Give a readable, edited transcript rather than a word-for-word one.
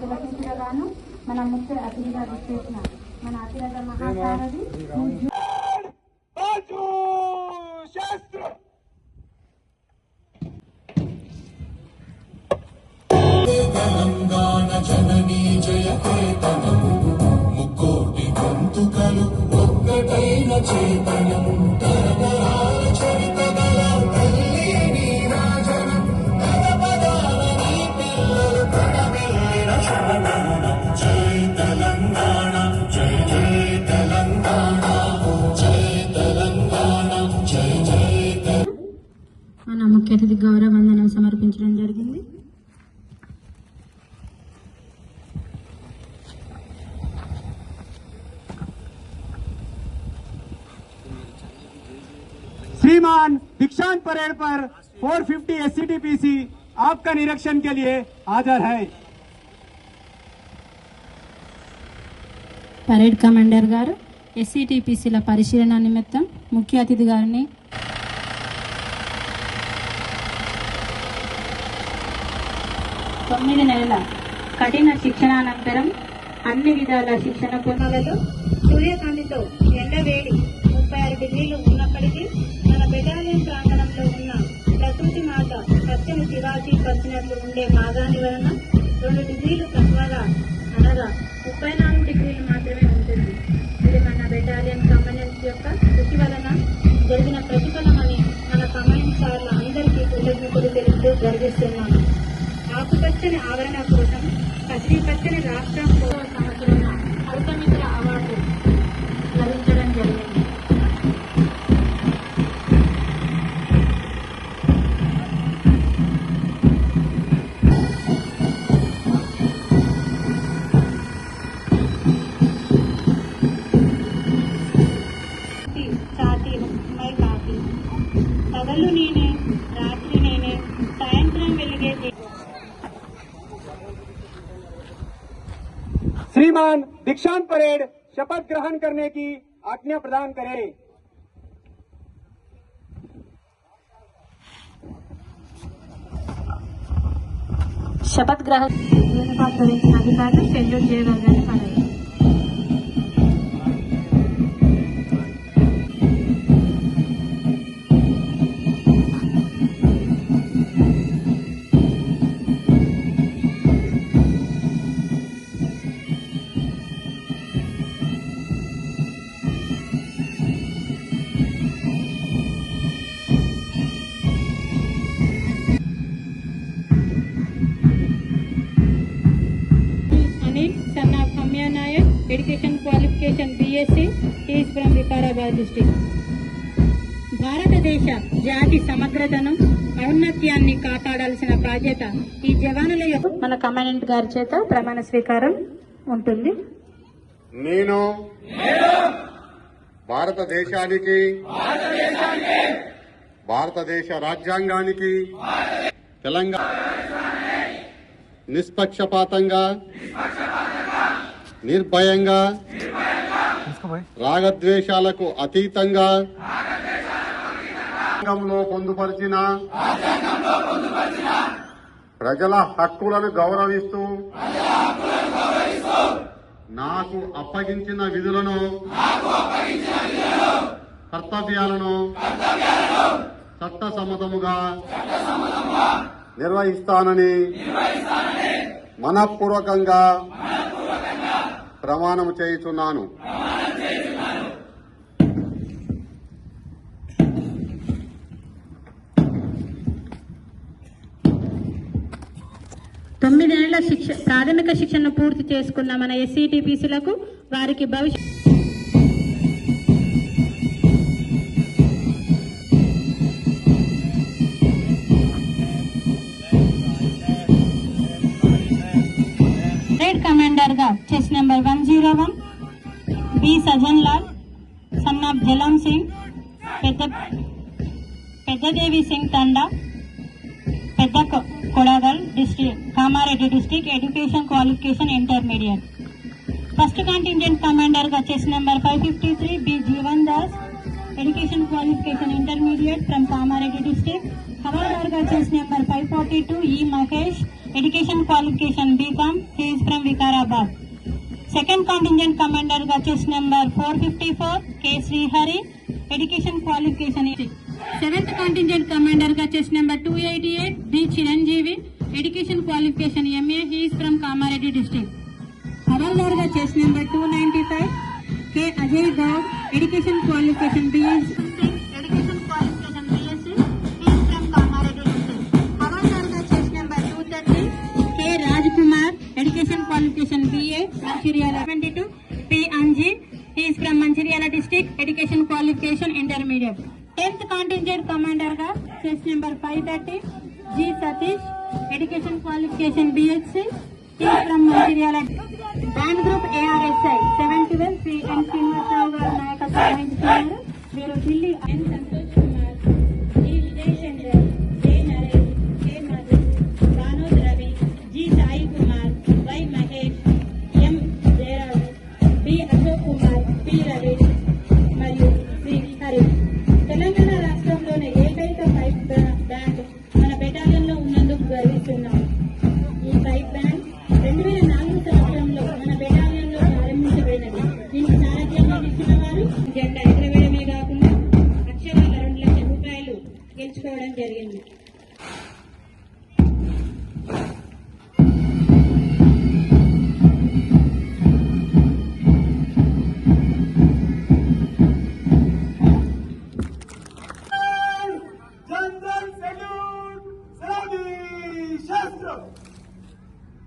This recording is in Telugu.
గాను మన ముఖ్య అతిథిగా విచ్చేసిన మన అతిరథ మహాసారథి తెలంగాణ జననీ జయ కేతనము ముక్కోటి గొంతుకలు ఒక్కటైన చేతనం తరతరాల చరిత గల తల్లి నీరాజనం పదపదాల నీ పిల్లలు ప్రణమిల్లిన శరణం జై తెలంగాణ జై జై తెలంగాణ జై తెలంగాణ జై జై మన ముఖ్య అతిథి గౌరవ వందనం సమర్పించడం జరిగింది. श्रीमान दीक्षांत परेड पर 450 SCTPC आपका निरीक्षण के लिए हाजिर है. పరేడ్ కమాండర్ గారు SCTPCల పరిశీలన నిమిత్తం ముఖ్య అతిథి గారిని తొమ్మిది నెలల కఠిన శిక్షణానంతరం అన్ని విధాల శిక్షణ పొందాలలో సూర్యకాంతితో ఎండవేడి 36 డిగ్రీలు ఉన్నప్పటికీ మన బెటాలియన్ ప్రాంగణంలో ఉన్న ప్రకృతి మాత సత్యను శివాజీ పరిచినట్లు ఉండే మాగాని వలన 2 డిగ్రీలు తక్కువగా అనగా 34 డిగ్రీలు మాత్రమే ఉంటుంది. ఇది మన బెటాలియన్ కమాండెంట్స్ యొక్క కృషి వలన జరిగిన ప్రతిఫలమని మన కమాండెంట్ సార్ల అందరికీ కృతజ్ఞతలు తెలుపుతూ గర్విస్తున్నాము. ఆకుపచ్చని ఆవరణ కోసం పసిడి పచ్చని రాష్ట్రం సంవత్సరం హరితమిత్ర అవార్డు లభించడం జరిగింది. ఛాతీ మై కాకి పగలు నేనే రాత్రి నేనే సాయంత్రం వెలిగే श्रीमान दीक्षांत परेड शपथ ग्रहण करने की आज्ञा प्रदान करें. శపథ గ్రహణ ధరించిన అధికారులు షెడ్యూల్ చేయగలరని మనవి. Education qualification BSc is from Vikarabad district. భారతదేశ జాతి సమగ్రతను ఔన్నత్యాన్ని కాపాడాల్సిన బాధ్యత ఈ జవానుల యొక్క మన కమాండెంట్ గారి చేత ప్రమాణ స్వీకారం ఉంటుంది. నేను భారతదేశానికి భారతదేశ రాజ్యాంగానికి తెలంగాణ నిష్పక్షపాతంగా నిర్భయంగా రాగద్వేషాలకు అతీతంగా పొందుపరిచిన ప్రజల హక్కులను గౌరవిస్తూ నాకు అప్పగించిన విధులను కర్తవ్యాలను చట్టసమ్మతముగా నిర్వహిస్తానని మనఃపూర్వకంగా ప్రమాణం చేయుచున్నాను. తొమ్మిదేళ్ల ప్రాథమిక శిక్షణ పూర్తి చేసుకున్న మన SCTPCలకు వారికి భవిష్యత్ కమాండర్ గా chest number 101 B Sajan Lal son of Jalam Singh Peddadevi Singh Thanda Pedda Kodagal district Kamareddy district education qualification intermediate. First contingent commander గా chest number 553 B Jeevan Das education qualification intermediate from Kamareddy district. Havaldar గా chest number 542 E Mahesh education qualification BCom, he is from Vikarabad. Second contingent commander ga chest number 454 K Srihari, education qualification. Seventh contingent commander ga chest number 288 B Chiranjeevi, education qualification MA, he is from Kamareddy district. Havaldar ga chest number 295 K Ajay Gaur, education qualification BSc, education qualification BSc, he is from Kamareddy district. Havaldar ga chest number 230 K Rajkumar, education qualification BA, Mancheriala. 22 P Anji, he is from Mancheriala district, education qualification intermediate. 10th contingent commander ga chest number 530 G Satish, education qualification BSc, he is from Mancheriala. Band group ARSI 712 Sri N Srinivasarao garu నాయకత్వం వహించుతున్నారు. వీరు Delhi N Santosh Kumar, G Vijay Chandra, J Naresh, K Madhu, Bhanod Ravi, G Sai Kumar, Y Mahesh, M Jayarao, B Ashok Kumar, P Ravish మరియు శ్రీ హరి. తెలంగాణ రాష్ట్రంలోని ఏకైక పైప్ బ్యాండ్ మన బెటాలియన్లో ఉన్నందుకు గర్విస్తున్నాం. ఈ పైప్ బ్యాండ్ 2004 సంవత్సరంలో మన బెటాలియన్లో ప్రారంభించబడినది. దీనికి సారథ్యం వహించిన వారు జెండా ఎగరవేయడమే కాకుండా అక్షరాల 2 లక్షల రూపాయలు గెలుచుకోవడం జరిగింది.